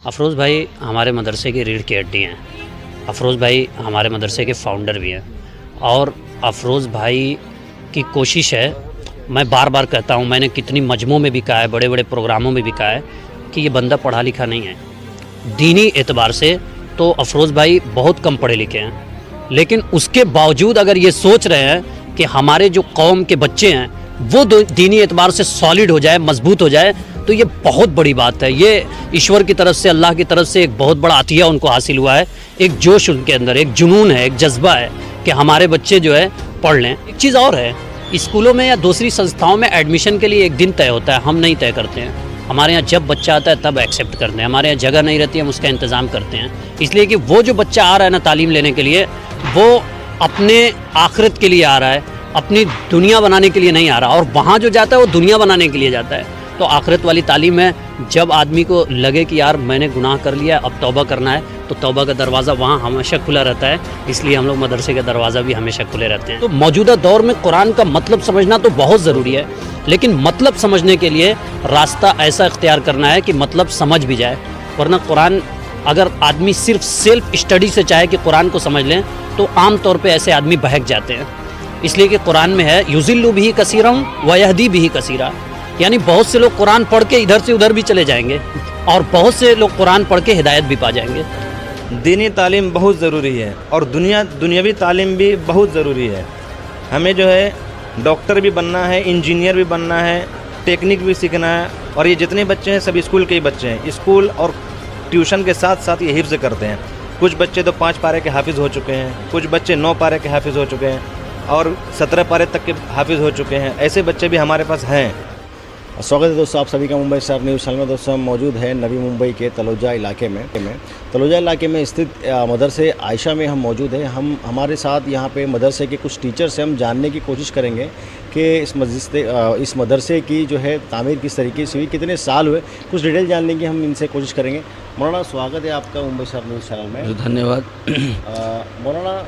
अफरोज़ भाई हमारे मदरसे की रीढ़ की हड्डी हैं। अफरोज़ भाई हमारे मदरसे के फ़ाउंडर भी हैं और अफरोज़ भाई की कोशिश है, मैं बार बार कहता हूँ, मैंने कितनी मजमों में भी कहा है, बड़े बड़े प्रोग्रामों में भी कहा है कि ये बंदा पढ़ा लिखा नहीं है। दीनी एतबार से तो अफरोज़ भाई बहुत कम पढ़े लिखे हैं, लेकिन उसके बावजूद अगर ये सोच रहे हैं कि हमारे जो कौम के बच्चे हैं वो दीनी एतबार से सॉलिड हो जाए, मजबूत हो जाए, तो ये बहुत बड़ी बात है। ये ईश्वर की तरफ से, अल्लाह की तरफ से एक बहुत बड़ा अतिया उनको हासिल हुआ है। एक जोश उनके अंदर, एक जुनून है, एक जज्बा है कि हमारे बच्चे जो है पढ़ लें। एक चीज़ और है, स्कूलों में या दूसरी संस्थाओं में एडमिशन के लिए एक दिन तय होता है, हम नहीं तय करते हैं। हमारे यहाँ जब बच्चा आता है तब एक्सेप्ट करते हैं। हमारे यहाँ जगह नहीं रहती है, हम उसका इंतज़ाम करते हैं, इसलिए कि वो जो बच्चा आ रहा है ना तालीम लेने के लिए, वो अपने आखिरत के लिए आ रहा है, अपनी दुनिया बनाने के लिए नहीं आ रहा। और वहाँ जो जाता है वो दुनिया बनाने के लिए जाता है। तो आखिरत वाली तालीम है, जब आदमी को लगे कि यार मैंने गुनाह कर लिया, अब तौबा करना है, तो तौबा का दरवाज़ा वहाँ हमेशा खुला रहता है। इसलिए हम लोग मदरसे का दरवाज़ा भी हमेशा खुले रहते हैं। तो मौजूदा दौर में कुरान का मतलब समझना तो बहुत ज़रूरी है, लेकिन मतलब समझने के लिए रास्ता ऐसा इख्तियार करना है कि मतलब समझ भी जाए। वरना कुरान, अगर आदमी सिर्फ सेल्फ स्टडी से चाहे कि कुरान को समझ लें, तो आम तौर पे ऐसे आदमी बहक जाते हैं। इसलिए कि कुरान में है युज़िल्लु बिही कसीरन व यहदी बिही कसीरा, यानी बहुत से लोग कुरान पढ़ के इधर से उधर भी चले जाएंगे और बहुत से लोग कुरान पढ़ के हिदायत भी पा जाएंगे। दीनी तालीम बहुत ज़रूरी है और दुनियावी तालीम भी बहुत ज़रूरी है। हमें जो है डॉक्टर भी बनना है, इंजीनियर भी बनना है, टेक्निक भी सीखना है। और ये जितने बच्चे हैं सब स्कूल के ही बच्चे हैं। स्कूल और ट्यूशन के साथ साथ ये हिफ्ज़ करते हैं। कुछ बच्चे तो 5 पारे के हाफिज़ हो चुके हैं, कुछ बच्चे 9 पारे के हाफिज़ हो चुके हैं और 17 पारे तक के हाफिज़ हो चुके हैं। ऐसे बच्चे भी हमारे पास हैं। स्वागत है दोस्तों आप सभी का मुंबई स्टार न्यूज़ चैनल में। दोस्तों हम मौजूद हैं नवी मुंबई के तलोजा इलाके में तलोजा इलाके में स्थित मदरसे आयशा में हम मौजूद हैं। हमारे साथ यहाँ पे मदरसे के कुछ टीचर्स हैं। हम जानने की कोशिश करेंगे कि इस मदरसे की जो है तामीर किस तरीके से हुई, कितने साल हुए, कुछ डिटेल जानने की हम इनसे कोशिश करेंगे। मौलाना स्वागत है आपका मुंबई स्टार न्यूज़ चैनल में। धन्यवाद। मौलाना,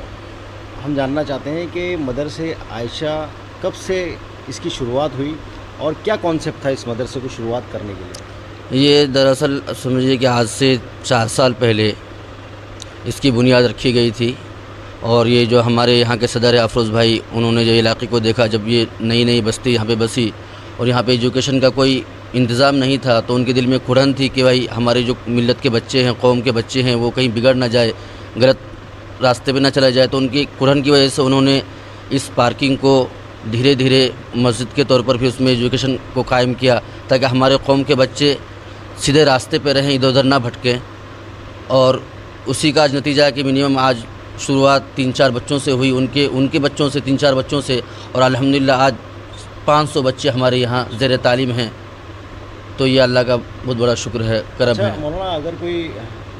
हम जानना चाहते हैं कि मदरसे आयशा कब से इसकी शुरुआत हुई और क्या कॉन्सेप्ट था इस मदरसे को शुरुआत करने के लिए? ये दरअसल समझिए कि आज से 4 साल पहले इसकी बुनियाद रखी गई थी और ये जो हमारे यहाँ के सदर अफरोज़ भाई, उन्होंने जो इलाके को देखा, जब ये नई बस्ती यहाँ पे बसी और यहाँ पे एजुकेशन का कोई इंतज़ाम नहीं था, तो उनके दिल में खुड़न थी कि भाई हमारे जो मिल्लत के बच्चे हैं, कौम के बच्चे हैं, वो कहीं बिगड़ ना जाए, गलत रास्ते पे ना चला जाए। तो उनकी खुड़न की वजह से उन्होंने इस पार्किंग को धीरे धीरे मस्जिद के तौर पर भी उसमें एजुकेशन को कायम किया, ताकि हमारे कौम के बच्चे सीधे रास्ते पे रहें, इधर उधर ना भटकें। और उसी का आज नतीजा है कि मिनिमम आज शुरुआत 3-4 बच्चों से हुई, उनके बच्चों से, 3-4 बच्चों से, और अल्हम्दुलिल्लाह आज 500 बच्चे हमारे यहाँ ज़ेर तालीम हैं। तो ये अल्लाह का बहुत बड़ा शुक्र है, करम है। मौलाना, अगर कोई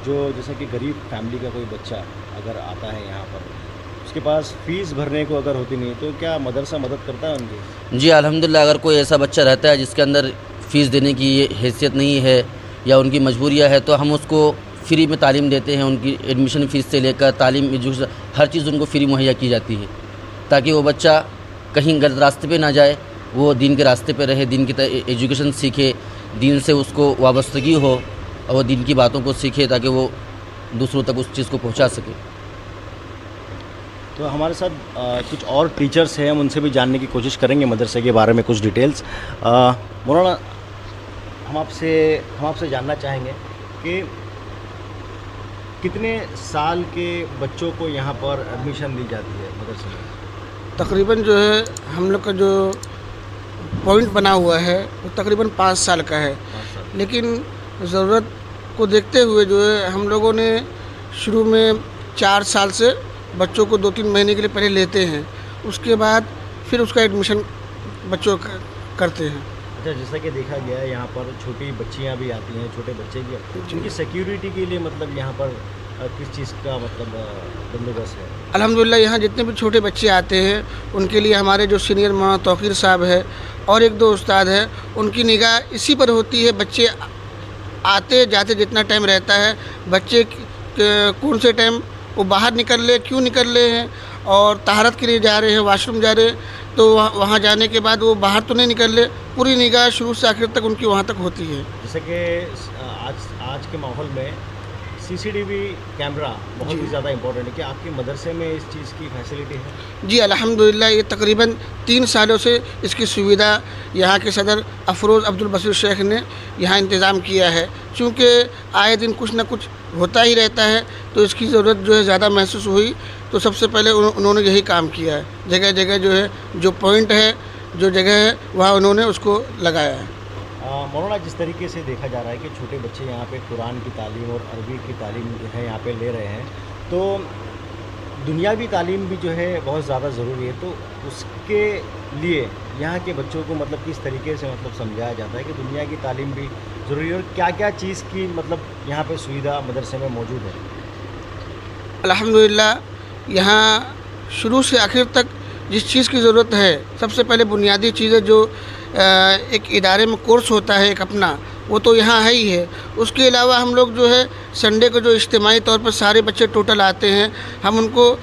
जो जैसे कि गरीब फैमिली का कोई बच्चा अगर आता है यहाँ पर, उसके पास फ़ीस भरने को अगर होती नहीं, तो क्या मदरसा मदद करता है उनकी? जी अल्हम्दुलिल्लाह, अगर कोई ऐसा बच्चा रहता है जिसके अंदर फ़ीस देने की ये हैसियत नहीं है या उनकी मजबूरियाँ है, तो हम उसको फ्री में तालीम देते हैं। उनकी एडमिशन फ़ीस से लेकर तालीम, एजुकेशन, हर चीज़ उनको फ्री मुहैया की जाती है, ताकि वो बच्चा कहीं गलत रास्ते पे ना जाए, वो दीन के रास्ते पे रहे, दीन की एजुकेशन सीखे, दीन से उसको वाबस्तगी हो और वो दीन की बातों को सीखे, ताकि वो दूसरों तक उस चीज़ को पहुँचा सके। तो हमारे साथ कुछ और टीचर्स हैं, हम उनसे भी जानने की कोशिश करेंगे मदरसे के बारे में कुछ डिटेल्स। मौलाना, हम आपसे जानना चाहेंगे कि कितने साल के बच्चों को यहाँ पर एडमिशन दी जाती है मदरसे में? तकरीबन जो है हम लोग का जो पॉइंट बना हुआ है वो तकरीबन 5 साल का है, लेकिन ज़रूरत को देखते हुए जो है हम लोगों ने शुरू में 4 साल से बच्चों को 2-3 महीने के लिए पहले लेते हैं, उसके बाद फिर उसका एडमिशन बच्चों का करते हैं। अच्छा, जैसा कि देखा गया है यहाँ पर छोटी बच्चियाँ भी आती हैं, छोटे बच्चे भी, उनकी सिक्योरिटी के लिए मतलब यहाँ पर किस चीज़ का मतलब बंदोबस्त है? अल्हम्दुलिल्लाह, यहाँ जितने भी छोटे बच्चे आते हैं उनके लिए हमारे जो सीनियर मौलाना तौकीर साहब है और 1-2 उस्ताद है, उनकी निगाह इसी पर होती है। बच्चे आते जाते जितना टाइम रहता है, बच्चे कौन से टाइम वो बाहर निकल ले, क्यों निकल रहे हैं, और तहारत के लिए जा रहे हैं, वॉशरूम जा रहे हैं, तो वहाँ जाने के बाद वो बाहर तो नहीं निकल ले, पूरी निगाह शुरू से आखिर तक उनकी वहाँ तक होती है। जैसे कि आज के माहौल में सीसीटीवी कैमरा बहुत ही ज़्यादा इम्पोर्टेंट है कि आपके मदरसे में इस चीज़ की फैसिलिटी है? जी अल्हम्दुलिल्लाह, ये तकरीबन 3 सालों से इसकी सुविधा यहाँ के सदर अफरोज़ अब्दुल बसीर शेख ने यहाँ इंतज़ाम किया है। चूँकि आए दिन कुछ ना कुछ होता ही रहता है, तो इसकी ज़रूरत जो है ज़्यादा महसूस हुई, तो सबसे पहले उन्होंने यही काम किया है। जगह जगह जो है, जो पॉइंट है, जो जगह है, वहाँ उन्होंने उसको लगाया है। मौलाना, जिस तरीके से देखा जा रहा है कि छोटे बच्चे यहाँ पे कुरान की तालीम और अरबी की तालीम जो है यहाँ पे ले रहे हैं, तो दुनियावी तालीम भी जो है बहुत ज़्यादा ज़रूरी है, तो उसके लिए यहाँ के बच्चों को मतलब किस तरीके से मतलब समझाया जाता है कि दुनिया की तालीम भी ज़रूरी है और क्या क्या चीज़ की मतलब यहाँ पे सुविधा मदरसे में मौजूद है? अल्हम्दुलिल्लाह, यहाँ शुरू से आखिर तक जिस चीज़ की ज़रूरत है, सबसे पहले बुनियादी चीज़ें जो एक इदारे में कोर्स होता है एक अपना, वो तो यहाँ है ही है। उसके अलावा हम लोग जो है संडे को जो इज्तिमाई तौर पर सारे बच्चे टोटल आते हैं, हम उनको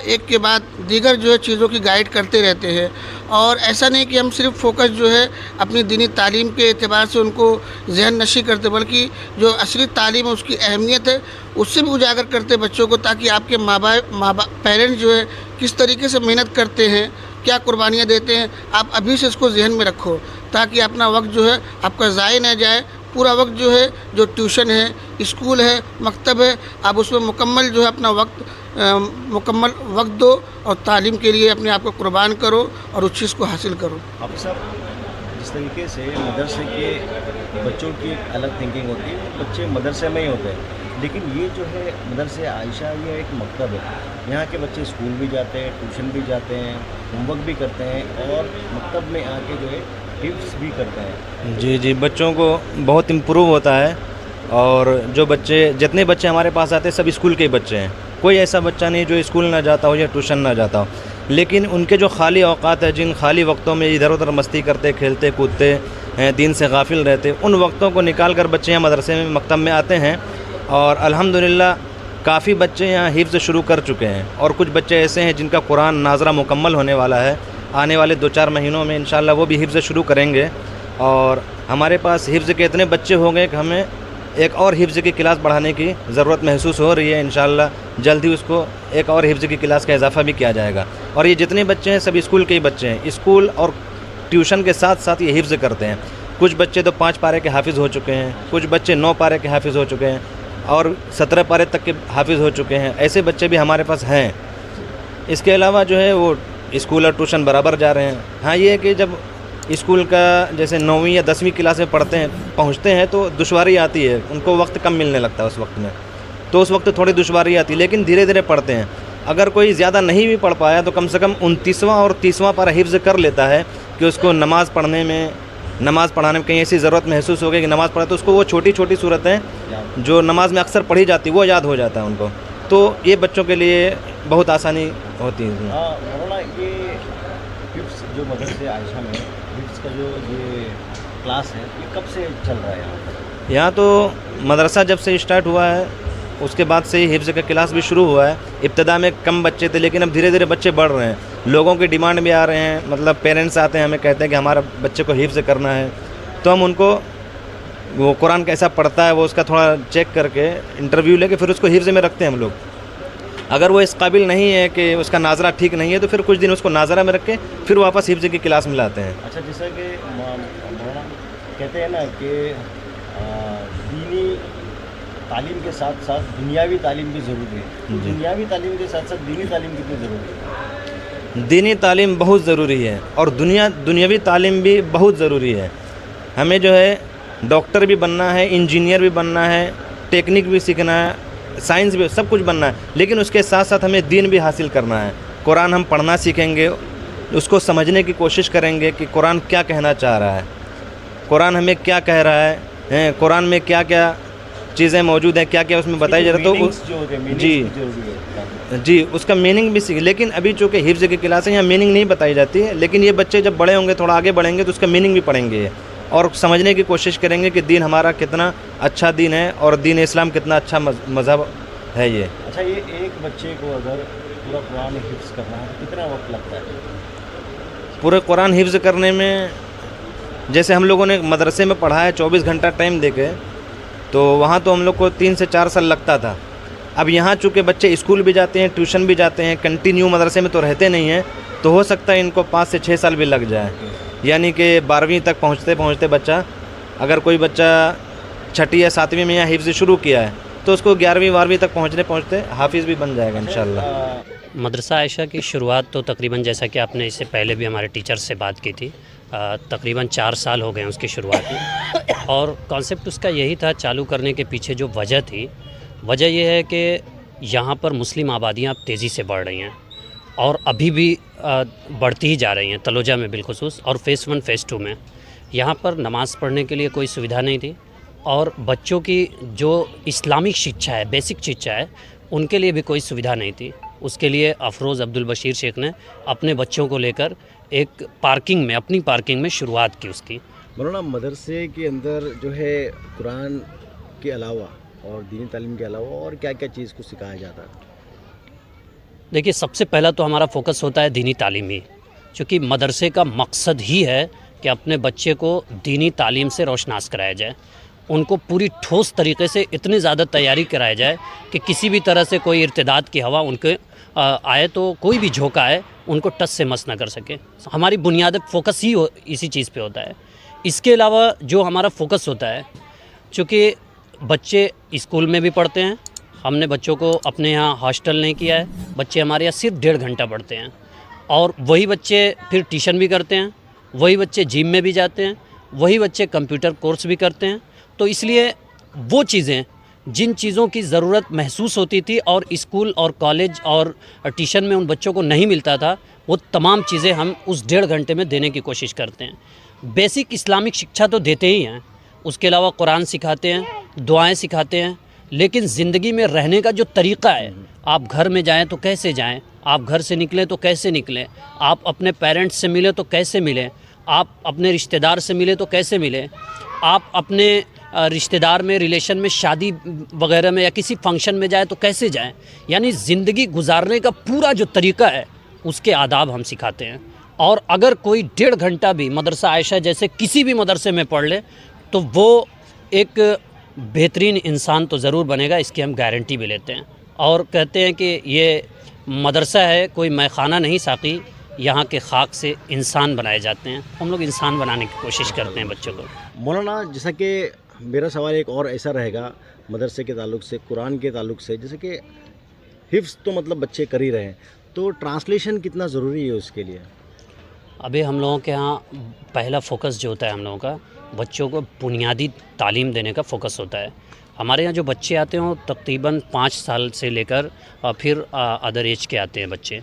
एक के बाद दीगर जो है चीज़ों की गाइड करते रहते हैं। और ऐसा नहीं कि हम सिर्फ फोकस जो है अपनी दीनी तालीम के एतबार से उनको जहन नशी करते, बल्कि जो असली तालीम है उसकी अहमियत है उससे भी उजागर करते बच्चों को, ताकि आपके माँ बाप पेरेंट्स जो है किस तरीके से मेहनत करते हैं, क्या कुर्बानियाँ देते हैं, आप अभी से इसको जहन में रखो, ताकि अपना वक्त जो है आपका ज़ाय न जाए। पूरा वक्त जो है, जो ट्यूशन है, स्कूल है, मकतब है, आप उसमें मुकम्मल जो है अपना मुकम्मल वक्त दो और तालीम के लिए अपने आप को कुर्बान करो और उस चीज़ को हासिल करो। आप सब जिस तरीके से मदरसे के बच्चों की एक अलग थिंकिंग होती है, बच्चे मदरसे में ही होते हैं, लेकिन ये जो है मदरसे आयशा, ये एक मकतब है। यहाँ के बच्चे स्कूल भी जाते हैं, ट्यूशन भी जाते हैं, होमवर्क भी करते हैं और मकतब में आके जो है हिफ्ज़ भी करते हैं। जी जी, बच्चों को बहुत इम्प्रूव होता है। और जो बच्चे, जितने बच्चे हमारे पास आते हैं सब स्कूल के ही बच्चे हैं। कोई ऐसा बच्चा नहीं जो स्कूल ना जाता हो या ट्यूशन ना जाता हो, लेकिन उनके जो खाली औकात है, जिन खाली वक्तों में इधर उधर मस्ती करते, खेलते कूदते हैं, दीन से गाफिल रहते, उन वक्तों को निकाल कर बच्चे यहाँ मदरसे में, मकतब में आते हैं। और अल्हम्दुलिल्लाह काफ़ी बच्चे यहाँ हिफ्ज़ शुरू कर चुके हैं और कुछ बच्चे ऐसे हैं जिनका कुरान नाज़रा मुकम्मल होने वाला है। आने वाले 2-4 महीनों में इंशाअल्लाह वो भी हिफ्ज़ शुरू करेंगे। और हमारे पास हिफ्ज़ के इतने बच्चे हो गए कि हमें एक और हिफ्ज़ की क्लास बढ़ाने की ज़रूरत महसूस हो रही है। इंशाअल्लाह जल्द ही उसको एक और हिफ्ज़ की क्लास का इजाफ़ा भी किया जाएगा। और ये जितने बच्चे हैं सब स्कूल के ही बच्चे हैं। स्कूल और ट्यूशन के साथ साथ ये हिफ्ज़ करते हैं। कुछ बच्चे तो 5 पारे के हाफिज़ हो चुके हैं, कुछ बच्चे 9 पारे के हाफिज़ हो चुके हैं और 17 पारे तक के हाफिज़ हो चुके हैं। ऐसे बच्चे भी हमारे पास हैं। इसके अलावा जो है वो स्कूल और ट्यूशन बराबर जा रहे हैं। हाँ, ये है कि जब स्कूल का जैसे 9वीं या 10वीं क्लास में पहुँचते हैं तो दुश्वारी आती है, उनको वक्त कम मिलने लगता है उस वक्त में, तो उस वक्त थोड़ी दुश्वारी आती है, लेकिन धीरे धीरे पढ़ते हैं। अगर कोई ज़्यादा नहीं भी पढ़ पाया तो कम से कम 29वां और 30वां पारा हिफ्ज़ कर लेता है कि उसको नमाज़ पढ़ाने में कहीं ऐसी ज़रूरत महसूस हो गई कि नमाज़ पढ़े तो उसको वो छोटी छोटी सूरतें जो नमाज में अक्सर पढ़ी जाती वो याद हो जाता है उनको। तो ये बच्चों के लिए बहुत आसानी होती है। मौलाना, ये हिफ्ज़ जो मदरसे आयशा में हिफ्ज़ का जो ये क्लास है, ये कब से चल रहा है यहाँ पर? यहाँ तो मदरसा जब से स्टार्ट हुआ है उसके बाद से ही हिफ्ज़ का क्लास भी शुरू हुआ है। इब्तिदा में कम बच्चे थे, लेकिन अब धीरे धीरे बच्चे बढ़ रहे हैं। लोगों की डिमांड भी आ रहे हैं, मतलब पेरेंट्स आते हैं हमें कहते हैं कि हमारा बच्चे को हिफ्ज़ करना है, तो हम उनको वो कुरान कैसा पढ़ता है वो उसका थोड़ा चेक करके इंटरव्यू लेके फिर उसको हिफ्ज़ में रखते हैं हम लोग। अगर वो इस काबिल नहीं है कि उसका नाजरा ठीक नहीं है तो फिर कुछ दिन उसको नाजरा में रख के फिर वापस हिफ्ज़ की क्लास में लाते हैं। अच्छा, जैसा कि मौलाना कहते हैं ना कि दीनी तालीम के साथ साथ दुनियावी तालीम भी ज़रूरी है। दुनियावी तालीम के साथ साथ दीनी तालीम कितनी ज़रूरी है? दीनी तालीम बहुत ज़रूरी है और दुनियावी तालीम भी बहुत ज़रूरी है। हमें जो है डॉक्टर भी बनना है, इंजीनियर भी बनना है, टेक्निक भी सीखना है, साइंस भी, सब कुछ बनना है, लेकिन उसके साथ साथ हमें दीन भी हासिल करना है। कुरान हम पढ़ना सीखेंगे, उसको समझने की कोशिश करेंगे कि कुरान क्या कहना चाह रहा है, कुरान हमें क्या कह रहा है, कुरान में क्या क्या चीज़ें मौजूद हैं, क्या क्या उसमें बताई जा रही है। जी, उसका मीनिंग भी सीख। लेकिन अभी चूँकि हिफ्ज़ की क्लास है, यहाँ मीनिंग नहीं बताई जाती है, लेकिन ये बच्चे जब बड़े होंगे, थोड़ा आगे बढ़ेंगे तो उसका मीनिंग भी पढ़ेंगे और समझने की कोशिश करेंगे कि दीन हमारा कितना अच्छा दीन है और दीन इस्लाम कितना अच्छा मज़हब है ये। अच्छा, ये एक बच्चे को अगर पूरा कुरान हिफ्ज़ करना है कितना वक्त लगता है? पूरे कुरान हिफ्ज़ करने में जैसे हम लोगों ने मदरसे में पढ़ा है 24 घंटा टाइम देके, तो वहाँ तो हम लोग को 3 से 4 साल लगता था। अब यहाँ चूँकि बच्चे स्कूल भी जाते हैं, ट्यूशन भी जाते हैं, कंटिन्यू मदरसे में तो रहते नहीं हैं, तो हो सकता है इनको 5 से 6 साल भी लग जाए। यानी कि 12वीं तक पहुँचते पहुँचते बच्चा, अगर कोई बच्चा 6ठी या 7वीं में यहाँ हिफ्ज़ शुरू किया है तो उसको 11वीं 12वीं तक पहुँचते पहुँचते हाफिज़ भी बन जाएगा इंशाल्लाह। मदरसा आयशा की शुरुआत तो तकरीबन, जैसा कि आपने इससे पहले भी हमारे टीचर से बात की थी, तकरीबन 4 साल हो गए हैं उसकी शुरुआत में। और कॉन्सेप्ट उसका यही था चालू करने के पीछे जो वजह थी, वजह यह है कि यहाँ पर मुस्लिम आबादियाँ अब तेज़ी से बढ़ रही हैं और अभी भी बढ़ती ही जा रही हैं, तलोजा में बिलखुसूस, और फ़ेज़ 1 फ़ेज़ 2 में। यहाँ पर नमाज़ पढ़ने के लिए कोई सुविधा नहीं थी और बच्चों की जो इस्लामिक शिक्षा है, बेसिक शिक्षा है, उनके लिए भी कोई सुविधा नहीं थी। उसके लिए अफरोज़ अब्दुल बशीर शेख ने अपने बच्चों को लेकर एक पार्किंग में, अपनी पार्किंग में शुरुआत की उसकी। मौलाना, मदरसे के अंदर जो है कुरान के अलावा और दीनी तालीम के अलावा और क्या क्या चीज़ को सिखाया जाता है? देखिए, सबसे पहला तो हमारा फोकस होता है दीनी तालीम ही, क्योंकि मदरसे का मकसद ही है कि अपने बच्चे को दीनी तालीम से रोशनास कराया जाए, उनको पूरी ठोस तरीके से इतनी ज़्यादा तैयारी कराया जाए कि किसी भी तरह से कोई इर्तिदाद की हवा उनके आए तो कोई भी झोंका आए उनको टस से मस ना कर सके। हमारी बुनियादी फोकस ही इसी चीज़ पे होता है। इसके अलावा जो हमारा फोकस होता है, चूँकि बच्चे स्कूल में भी पढ़ते हैं, हमने बच्चों को अपने यहाँ हॉस्टल नहीं किया है, बच्चे हमारे यहाँ सिर्फ 1.5 घंटा पढ़ते हैं और वही बच्चे फिर ट्यूशन भी करते हैं, वही बच्चे जिम में भी जाते हैं, वही बच्चे कंप्यूटर कोर्स भी करते हैं। तो इसलिए वो चीज़ें, जिन चीज़ों की ज़रूरत महसूस होती थी और स्कूल और कॉलेज और ट्यूशन में उन बच्चों को नहीं मिलता था, वो तमाम चीज़ें हम उस 1.5 घंटे में देने की कोशिश करते हैं। बेसिक इस्लामिक शिक्षा तो देते ही हैं, उसके अलावा कुरान सिखाते हैं, दुआएं सिखाते हैं, लेकिन ज़िंदगी में रहने का जो तरीक़ा है, आप घर में जाएं तो कैसे जाएं, आप घर से निकलें तो कैसे निकलें, आप अपने पेरेंट्स से मिलें तो कैसे मिलें, आप अपने रिश्तेदार से मिलें तो कैसे मिलें, आप अपने रिश्तेदार में, रिलेशन में, शादी वगैरह में या किसी फंक्शन में जाए तो कैसे जाएं, यानी ज़िंदगी गुजारने का पूरा जो तरीक़ा है उसके आदाब हम सिखाते हैं। और अगर कोई 1.5 घंटा भी मदरसा आयशा जैसे किसी भी मदरसे में पढ़ ले तो वो एक बेहतरीन इंसान तो ज़रूर बनेगा, इसकी हम गारंटी भी लेते हैं। और कहते हैं कि ये मदरसा है, कोई मैखाना नहीं साकी, यहाँ के खाक से इंसान बनाए जाते हैं। हम लोग इंसान बनाने की कोशिश करते हैं बच्चों को। मौलाना, जैसा कि मेरा सवाल एक और ऐसा रहेगा मदरसे के ताल्लुक से, कुरान के ताल्लुक से, जैसे कि हिफ्ज़ तो मतलब बच्चे कर ही रहे हैं, तो ट्रांसलेशन कितना ज़रूरी है उसके लिए? अभी हम लोगों के यहाँ पहला फ़ोकस जो होता है हम लोगों का, बच्चों को बुनियादी तालीम देने का फ़ोकस होता है। हमारे यहाँ जो बच्चे आते हैं तकरीबन 5 साल से लेकर फिर अदर एज के आते हैं बच्चे,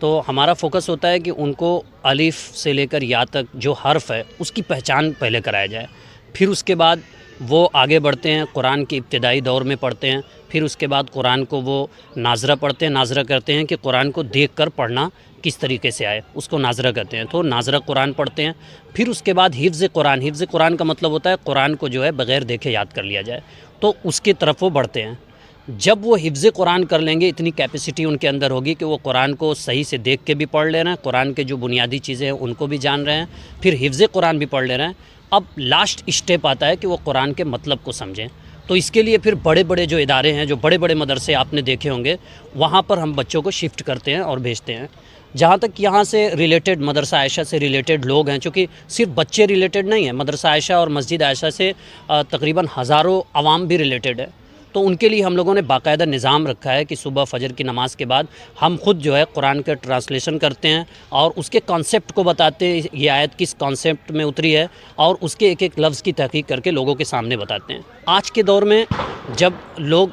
तो हमारा फ़ोकस होता है कि उनको अलिफ़ से लेकर या तक जो हर्फ़ है उसकी पहचान पहले कराया जाए। फिर उसके बाद वो आगे बढ़ते हैं, कुरान के इब्तिदाई दौर में पढ़ते हैं, फिर उसके बाद कुरान को वो नाजरा पढ़ते हैं, नाजरा करते हैं कि कुरान को देखकर पढ़ना किस तरीके से आए, उसको नाजरा कहते हैं। तो नाजरा कुरान पढ़ते हैं। फिर उसके बाद हिफ्ज़ कुरान, हिफ्ज़ कुरान का मतलब होता है कुरान को जो है बग़ैर देखे याद कर लिया जाए, तो उसकी तरफ वो बढ़ते हैं। जब वो हिफ्ज़ कुरान कर लेंगे, इतनी कैपेसिटी उनके अंदर होगी कि वो कुरान को सही से देख के भी पढ़ ले रहे हैं, कुरान के जो बुनियादी चीज़ें हैं उनको भी जान रहे हैं, फिर हिफ्ज़ कुरान भी पढ़ ले रहे हैं। अब लास्ट स्टेप आता है कि वो कुरान के मतलब को समझें। तो इसके लिए फिर बड़े बड़े जो इदारे हैं, जो बड़े बड़े मदरसे आपने देखे होंगे, वहाँ पर हम बच्चों को शिफ्ट करते हैं और भेजते हैं। जहाँ तक यहाँ से रिलेटेड, मदरसा आयशा से रिलेटेड लोग हैं, चूँकि सिर्फ बच्चे रिलेटेड नहीं हैं, मदरसा आयशा और मस्जिद आयशा से तकरीबन हज़ारों आवाम भी रिलेटेड है। तो उनके लिए हम लोगों ने बाकायदा निज़ाम रखा है कि सुबह फजर की नमाज़ के बाद हम खुद जो है कुरान का ट्रांसलेशन करते हैं और उसके कॉन्सेप्ट को बताते हैं, ये आयत किस कॉन्सेप्ट में उतरी है, और उसके एक एक लफ्ज़ की तहकीक करके लोगों के सामने बताते हैं। आज के दौर में जब लोग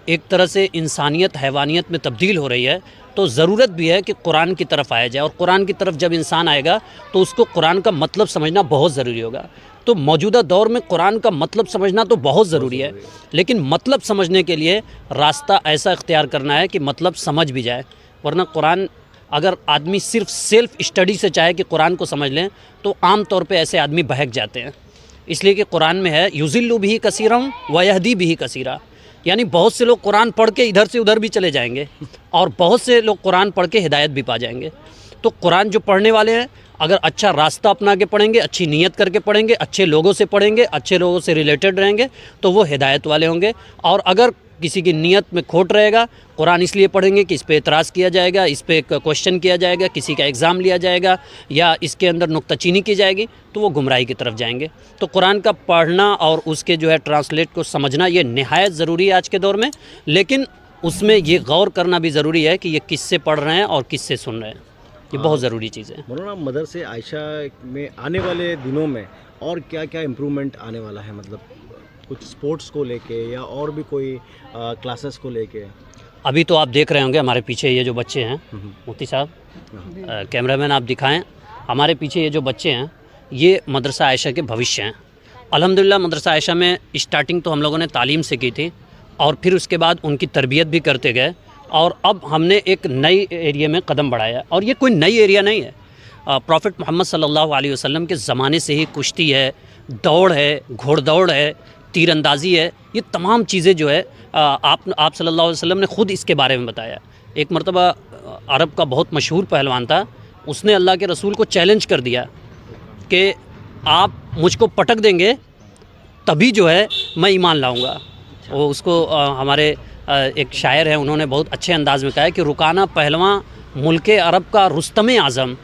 एक तरह से इंसानियत हैवानियत में तब्दील हो रही है, तो ज़रूरत भी है कि कुरान की तरफ आया जाए, और कुरान की तरफ जब इंसान आएगा तो उसको कुरान का मतलब समझना बहुत ज़रूरी होगा। तो मौजूदा दौर में कुरान का मतलब समझना तो बहुत ज़रूरी है, लेकिन मतलब समझने के लिए रास्ता ऐसा इख्तियार करना है कि मतलब समझ भी जाए। वरना कुरान, अगर आदमी सिर्फ सेल्फ स्टडी से चाहे कि कुरान को समझ लें, तो आम तौर पे ऐसे आदमी बहक जाते हैं। इसलिए कि कुरान में है युज़िल्लु बिही कसीरन व यहदी बिही कसीरा, यानी बहुत से लोग कुरान पढ़ के इधर से उधर भी चले जाएंगे और बहुत से लोग कुरान पढ़ के हिदायत भी पा जाएंगे। तो कुरान जो पढ़ने वाले हैं अगर अच्छा रास्ता अपना के पढ़ेंगे, अच्छी नीयत करके पढ़ेंगे, अच्छे लोगों से पढ़ेंगे, अच्छे लोगों से रिलेटेड रहेंगे तो वो हिदायत वाले होंगे। और अगर किसी की नीयत में खोट रहेगा, कुरान इसलिए पढ़ेंगे कि इस पे एतराज़ किया जाएगा, इस पे क्वेश्चन किया जाएगा, किसी का एग्ज़ाम लिया जाएगा या इसके अंदर नुक्ताचीनी की जाएगी, तो वो गुमराही की तरफ जाएंगे। तो कुरान का पढ़ना और उसके जो है ट्रांसलेट को समझना ये निहायत ज़रूरी है आज के दौर में, लेकिन उसमें ये गौर करना भी ज़रूरी है कि ये किससे पढ़ रहे हैं और किससे सुन रहे हैं। ये बहुत ज़रूरी चीज़ है। मौलाना, मदरसे आयशा में आने वाले दिनों में और क्या क्या इम्प्रूवमेंट आने वाला है, मतलब कुछ स्पोर्ट्स को लेके या और भी कोई क्लासेस को लेके? अभी तो आप देख रहे होंगे हमारे पीछे ये जो बच्चे हैं, मुफ्ती साहब, कैमरामैन आप दिखाएं, हमारे पीछे ये जो बच्चे हैं ये मदरसा आयशा के भविष्य हैं। अल्हम्दुलिल्लाह मदरसा आयशा में स्टार्टिंग तो हम लोगों ने तालीम से की थी और फिर उसके बाद उनकी तरबियत भी करते गए और अब हमने एक नई एरिया में कदम बढ़ाया। और ये कोई नई एरिया नहीं है, प्रॉफिट मोहम्मद सल्लल्लाहु अलैहि वसल्लम के ज़माने से ही कुश्ती है, दौड़ है, घोड़दौड़ है, तीरंदाजी है, ये तमाम चीज़ें जो है आप सल्लल्लाहु अलैहि वसल्लम ने ख़ुद इसके बारे में बताया। एक मरतबा अरब का बहुत मशहूर पहलवान था, उसने अल्लाह के रसूल को चैलेंज कर दिया कि आप मुझको पटक देंगे तभी जो है मैं ईमान लाऊंगा। वो उसको हमारे एक शायर हैं, उन्होंने बहुत अच्छे अंदाज में कहा है कि रुकाना पहलवान मुल्के अरब का रुस्तम आज़म,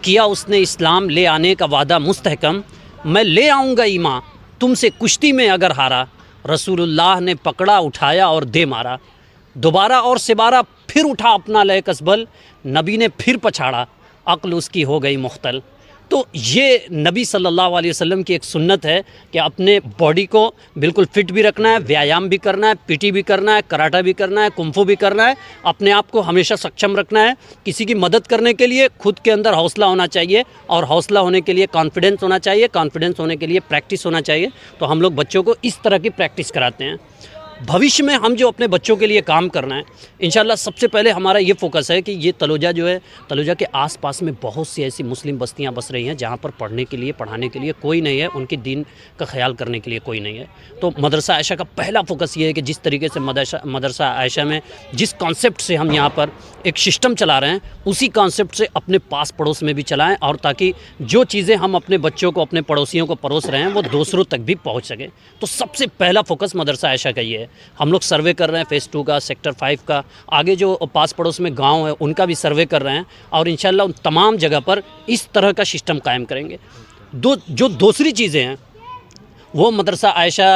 किया उसने इस्लाम ले आने का वादा मुस्तहकम, मैं ले आऊँगा ईमान तुमसे कुश्ती में अगर हारा, रसूलुल्लाह ने पकड़ा उठाया और दे मारा, दोबारा और सिबारा फिर उठा अपना लय कसबल, नबी ने फिर पछाड़ा अक्ल उसकी हो गई मुख्तल। तो ये नबी सल्लल्लाहु अलैहि वसल्लम की एक सुन्नत है कि अपने बॉडी को बिल्कुल फिट भी रखना है, व्यायाम भी करना है, पीटी भी करना है, कराटा भी करना है, कुंफू भी करना है, अपने आप को हमेशा सक्षम रखना है। किसी की मदद करने के लिए खुद के अंदर हौसला होना चाहिए और हौसला होने के लिए कॉन्फिडेंस होना चाहिए, कॉन्फिडेंस होने के लिए प्रैक्टिस होना चाहिए। तो हम लोग बच्चों को इस तरह की प्रैक्टिस कराते हैं। भविष्य में हम जो अपने बच्चों के लिए काम करना है, इंशाल्लाह सबसे पहले हमारा ये फोकस है कि ये तलोजा जो है, तलोजा के आसपास में बहुत सी ऐसी मुस्लिम बस्तियां बस रही हैं जहां पर पढ़ने के लिए, पढ़ाने के लिए कोई नहीं है, उनके दीन का ख्याल करने के लिए कोई नहीं है। तो मदरसा आयशा का पहला फोकस ये है कि जिस तरीके से मदरसा आयशा में जिस कॉन्सेप्ट से हम यहाँ पर एक सिस्टम चला रहे हैं, उसी कॉन्सेप्ट से अपने पास पड़ोस में भी चलाएँ, और ताकि जो चीज़ें हम अपने बच्चों को, अपने पड़ोसियों को परोस रहे हैं वो दूसरों तक भी पहुँच सकें। तो सबसे पहला फोकस मदरसा आयशा का ये है। हम लोग सर्वे कर रहे हैं फेज़ 2 का, सेक्टर 5 का, आगे जो पास पड़ोस में गांव है उनका भी सर्वे कर रहे हैं और इंशाल्लाह उन तमाम जगह पर इस तरह का सिस्टम कायम करेंगे। जो दूसरी चीज़ें हैं वो मदरसा आयशा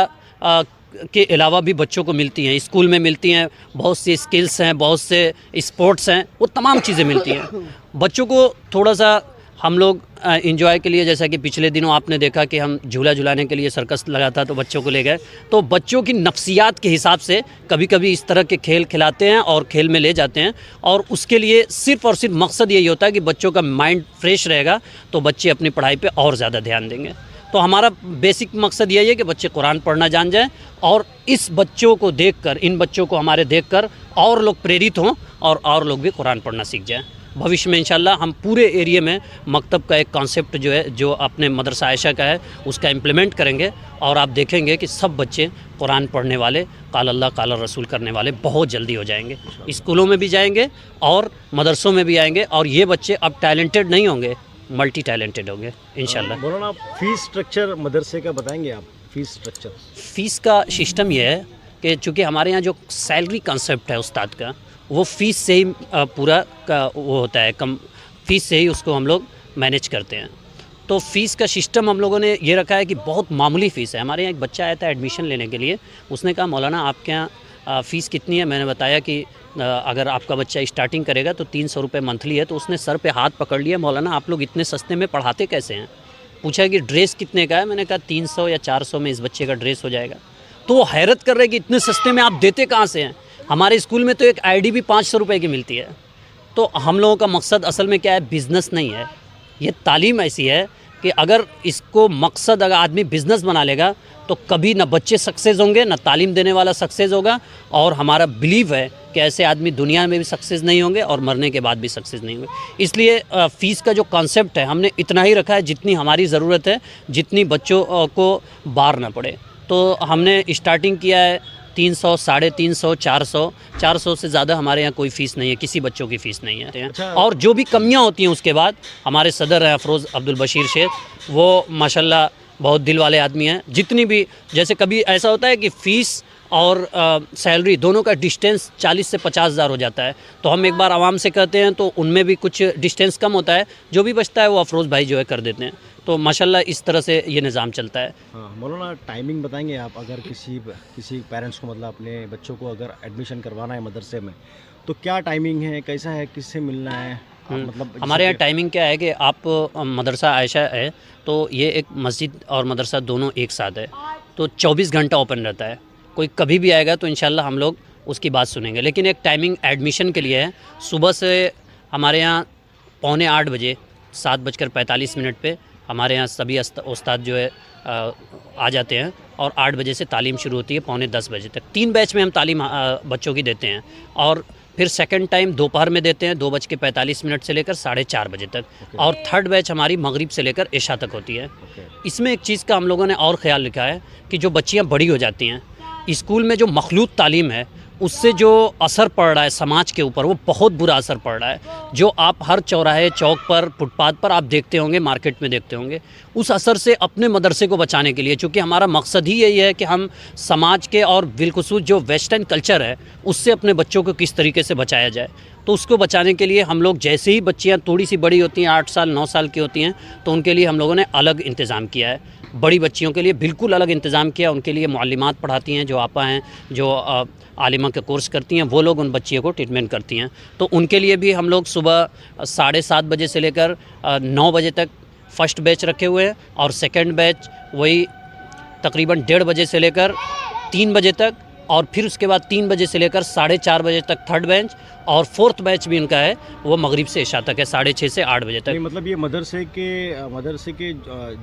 के अलावा भी बच्चों को मिलती हैं, स्कूल में मिलती हैं, बहुत सी स्किल्स हैं, बहुत से स्पोर्ट्स हैं, वो तमाम चीज़ें मिलती हैं। बच्चों को थोड़ा सा हम लोग इंजॉय के लिए, जैसा कि पिछले दिनों आपने देखा कि हम झूला झुलाने के लिए सर्कस लगा था तो बच्चों को ले गए, तो बच्चों की नफ्सियात के हिसाब से कभी कभी इस तरह के खेल खिलाते हैं और खेल में ले जाते हैं, और उसके लिए सिर्फ़ और सिर्फ मकसद यही होता है कि बच्चों का माइंड फ्रेश रहेगा तो बच्चे अपनी पढ़ाई पे और ज़्यादा ध्यान देंगे। तो हमारा बेसिक मकसद यही है कि बच्चे कुरान पढ़ना जान जाएं और इस बच्चों को देखकर, इन बच्चों को हमारे देखकर और लोग प्रेरित हों और लोग भी कुरान पढ़ना सीख जाएं। भविष्य में इंशाल्लाह हम पूरे एरिया में मकतब का एक कॉन्सेप्ट जो है, जो अपने मदरसा आयशा का है, उसका इम्प्लीमेंट करेंगे और आप देखेंगे कि सब बच्चे कुरान पढ़ने वाले, काल अल्लाह काल रसूल करने वाले बहुत जल्दी हो जाएंगे। स्कूलों में भी जाएंगे और मदरसों में भी आएंगे, और ये बच्चे अब टैलेंटेड नहीं होंगे, मल्टी टैलेंटेड होंगे इंशाल्लाह। मौलाना, फीस स्ट्रक्चर मदरसे का बताएंगे आप? फीस स्ट्रक्चर, फ़ीस का सिस्टम ये है कि चूँकि हमारे यहाँ जो सैलरी कॉन्सेप्ट है उस्ताद का, वो फ़ीस से ही पूरा का वो होता है, कम फ़ीस से ही उसको हम लोग मैनेज करते हैं। तो फ़ीस का सिस्टम हम लोगों ने ये रखा है कि बहुत मामूली फ़ीस है। हमारे यहाँ एक बच्चा आया था एडमिशन लेने के लिए, उसने कहा मौलाना आपके यहाँ फ़ीस कितनी है? मैंने बताया कि अगर आपका बच्चा स्टार्टिंग करेगा तो 300 रुपये मंथली है। तो उसने सर पे हाथ पकड़ लिया, मौलाना आप लोग इतने सस्ते में पढ़ाते कैसे हैं? पूछा कि ड्रेस कितने का है? मैंने कहा 300 या 400 में इस बच्चे का ड्रेस हो जाएगा। तो वो हैरत कर रहे कि इतने सस्ते में आप देते कहाँ से हैं? हमारे स्कूल में तो एक आईडी भी 500 रुपये की मिलती है। तो हम लोगों का मकसद असल में क्या है? बिज़नेस नहीं है, ये तालीम ऐसी है कि अगर इसको मकसद अगर आदमी बिज़नेस बना लेगा तो कभी ना बच्चे सक्सेस होंगे, ना तालीम देने वाला सक्सेस होगा। और हमारा बिलीव है कि ऐसे आदमी दुनिया में भी सक्सेस नहीं होंगे और मरने के बाद भी सक्सेस नहीं होंगे। इसलिए फ़ीस का जो कॉन्सेप्ट है हमने इतना ही रखा है जितनी हमारी ज़रूरत है, जितनी बच्चों को बार ना पड़े। तो हमने स्टार्टिंग किया है 300, 350, 400 से ज़्यादा हमारे यहाँ कोई फ़ीस नहीं है, किसी बच्चों की फ़ीस नहीं है। और जो भी कमियाँ होती हैं उसके बाद हमारे सदर हैं अफरोज़ अब्दुल बशीर शेख, वो माशाल्लाह बहुत दिल वाले आदमी हैं। जितनी भी, जैसे कभी ऐसा होता है कि फ़ीस और सैलरी दोनों का डिस्टेंस 40 से 50 हज़ार हो जाता है, तो हम एक बार आवाम से कहते हैं तो उनमें भी कुछ डिस्टेंस कम होता है, जो भी बचता है वो अफरोज़ भाई जो है कर देते हैं। तो माशाल्लाह इस तरह से ये निज़ाम चलता है। हाँ, मौलाना टाइमिंग बताएंगे आप, अगर किसी पेरेंट्स को मतलब अपने बच्चों को अगर एडमिशन करवाना है मदरसे में, तो क्या टाइमिंग है, कैसा है, किससे मिलना है? मतलब हमारे यहाँ टाइमिंग क्या है कि आप मदरसा आयशा है तो ये एक मस्जिद और मदरसा दोनों एक साथ है, तो 24 घंटा ओपन रहता है। कोई कभी भी आएगा तो इंशाल्लाह हम लोग उसकी बात सुनेंगे। लेकिन एक टाइमिंग एडमिशन के लिए है, सुबह से हमारे यहाँ 7:45 बजे 7:45 पे हमारे यहाँ सभी उस्ताद जो है आ जाते हैं और 8 बजे से तालीम शुरू होती है 9:45 बजे तक। 3 बैच में हम तालीम बच्चों की देते हैं और फिर सेकंड टाइम दोपहर में देते हैं 2:45 से लेकर 4:30 बजे तक। और थर्ड बैच हमारी मगरिब से लेकर इशा तक होती है। इसमें एक चीज़ का हम लोगों ने और ख्याल रखा है कि जो बच्चियाँ बड़ी हो जाती हैं, स्कूल में जो मखलूत तालीम है उससे जो असर पड़ रहा है समाज के ऊपर, वो बहुत बुरा असर पड़ रहा है। जो आप हर चौराहे, चौक पर, फुटपाथ पर आप देखते होंगे, मार्केट में देखते होंगे, उस असर से अपने मदरसे को बचाने के लिए, चूँकि हमारा मकसद ही यही है कि हम समाज के और बिलखुसूस जो वेस्टर्न कल्चर है उससे अपने बच्चों को किस तरीके से बचाया जाए, तो उसको बचाने के लिए हम लोग जैसे ही बच्चियाँ थोड़ी सी बड़ी होती हैं, 8 साल 9 साल की होती हैं, तो उनके लिए हम लोगों ने अलग इंतज़ाम किया है। बड़ी बच्चियों के लिए बिल्कुल अलग इंतज़ाम किया। उनके लिए मुअल्लिमात पढ़ाती हैं, जो आपा हैं, जो आलिमा के कोर्स करती हैं, वो लोग उन बच्चियों को ट्रीटमेंट करती हैं। तो उनके लिए भी हम लोग सुबह 7:30 बजे से लेकर 9 बजे तक फ़र्स्ट बैच रखे हुए हैं और सेकंड बैच वही तकरीबन 1:30 बजे से लेकर 3 बजे तक, और फिर उसके बाद 3 बजे से लेकर 4:30 बजे तक थर्ड बेंच, और फोर्थ बैच भी उनका है वो मगरिब से इशा तक है, 6:30 से 8 बजे तक। मतलब ये मदरसे के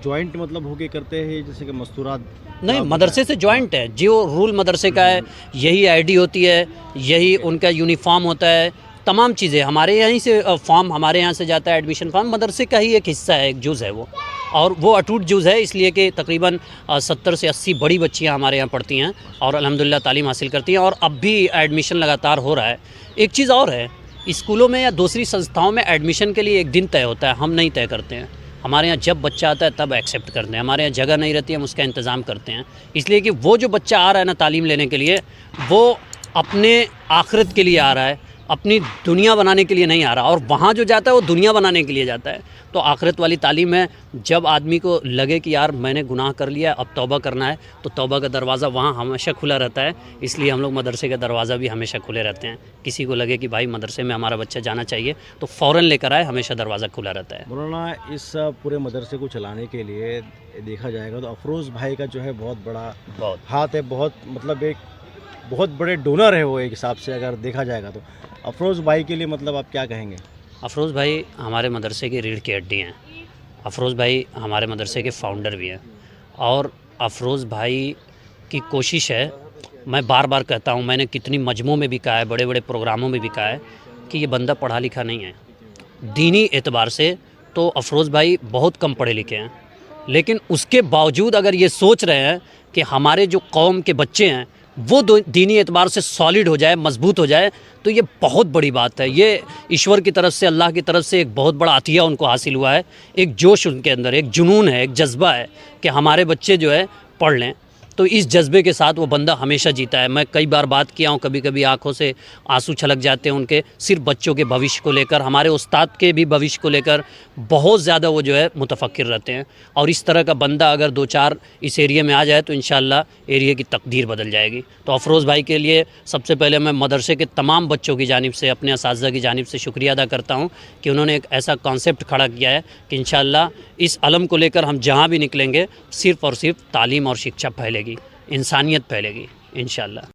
जॉइंट मतलब होके करते हैं, जैसे कि मस्तूरात? नहीं, मदरसे से जॉइंट है, जो रूल मदरसे का है, यही आईडी होती है, यही उनका यूनिफॉर्म होता है, तमाम चीज़ें हमारे यहीं से, फॉर्म हमारे यहाँ से जाता है, एडमिशन फॉर्म मदरसे का ही एक हिस्सा है, एक जुज़ है वो, और वो अटूट जुज़ है, इसलिए कि तकरीबन 70 से 80 बड़ी बच्चियाँ हमारे यहाँ पढ़ती हैं और अल्हम्दुलिल्लाह तालीम हासिल करती हैं, और अब भी एडमिशन लगातार हो रहा है। एक चीज़ और है, स्कूलों में या दूसरी संस्थाओं में एडमिशन के लिए एक दिन तय होता है, हम नहीं तय करते हैं। हमारे यहाँ जब बच्चा आता है तब एक्सेप्ट करते हैं, हमारे यहाँ जगह नहीं रहती है, हम उसका इंतज़ाम करते हैं, इसलिए कि वो जो बच्चा आ रहा है ना तालीम लेने के लिए, वो अपने आखिरत के लिए आ रहा है, अपनी दुनिया बनाने के लिए नहीं आ रहा, और वहाँ जो जाता है वो दुनिया बनाने के लिए जाता है। तो आखिरत वाली तालीम है, जब आदमी को लगे कि यार मैंने गुनाह कर लिया, अब तौबा करना है, तो तौबा का दरवाज़ा वहाँ हमेशा खुला रहता है, इसलिए हम लोग मदरसे का दरवाज़ा भी हमेशा खुले रहते हैं। किसी को लगे कि भाई मदरसे में हमारा बच्चा जाना चाहिए तो फ़ौरन लेकर आए, हमेशा दरवाज़ा खुला रहता है। मौलाना, इस पूरे मदरसे को चलाने के लिए देखा जाएगा तो अफरोज़ भाई का जो है बहुत बड़ा हाथ है, बहुत मतलब एक बहुत बड़े डोनर है वो, एक हिसाब से अगर देखा जाएगा तो। अफरोज़ भाई के लिए मतलब आप क्या कहेंगे? अफरोज़ भाई हमारे मदरसे की रीढ़ की हड्डी हैं। अफरोज़ भाई हमारे मदरसे के फ़ाउंडर भी हैं, और अफरोज़ भाई की कोशिश है, मैं बार बार कहता हूँ, मैंने कितनी मजमों में भी कहा है, बड़े बड़े प्रोग्रामों में भी कहा है कि ये बंदा पढ़ा लिखा नहीं है। दीनी एतबार से तो अफरोज़ भाई बहुत कम पढ़े लिखे हैं, लेकिन उसके बावजूद अगर ये सोच रहे हैं कि हमारे जो कौम के बच्चे हैं वो दीनी एतबार से सॉलिड हो जाए, मजबूत हो जाए, तो ये बहुत बड़ी बात है। ये ईश्वर की तरफ से, अल्लाह की तरफ से एक बहुत बड़ा अतिया उनको हासिल हुआ है। एक जोश उनके अंदर, एक जुनून है, एक जज्बा है कि हमारे बच्चे जो है पढ़ लें। तो इस जज्बे के साथ वो बंदा हमेशा जीता है। मैं कई बार बात किया हूँ, कभी कभी आंखों से आंसू छलक जाते हैं उनके, सिर्फ बच्चों के भविष्य को लेकर, हमारे उस्ताद के भी भविष्य को लेकर बहुत ज़्यादा वो जो है मुतफक्किर रहते हैं। और इस तरह का बंदा अगर 2-4 इस एरिया में आ जाए तो इंशाअल्लाह एरिया की तकदीर बदल जाएगी। तो अफरोज़ भाई के लिए सबसे पहले मैं मदरसे के तमाम बच्चों की जानिब से, अपने असातिज़ा की जानिब से शुक्रिया अदा करता हूँ कि उन्होंने एक ऐसा कॉन्सेप्ट खड़ा किया है कि इंशाअल्लाह इस अलम को लेकर हम जहाँ भी निकलेंगे सिर्फ़ और सिर्फ तालीम और शिक्षा फैलेगी, इंसानियत फैलेगी इंशाअल्लाह।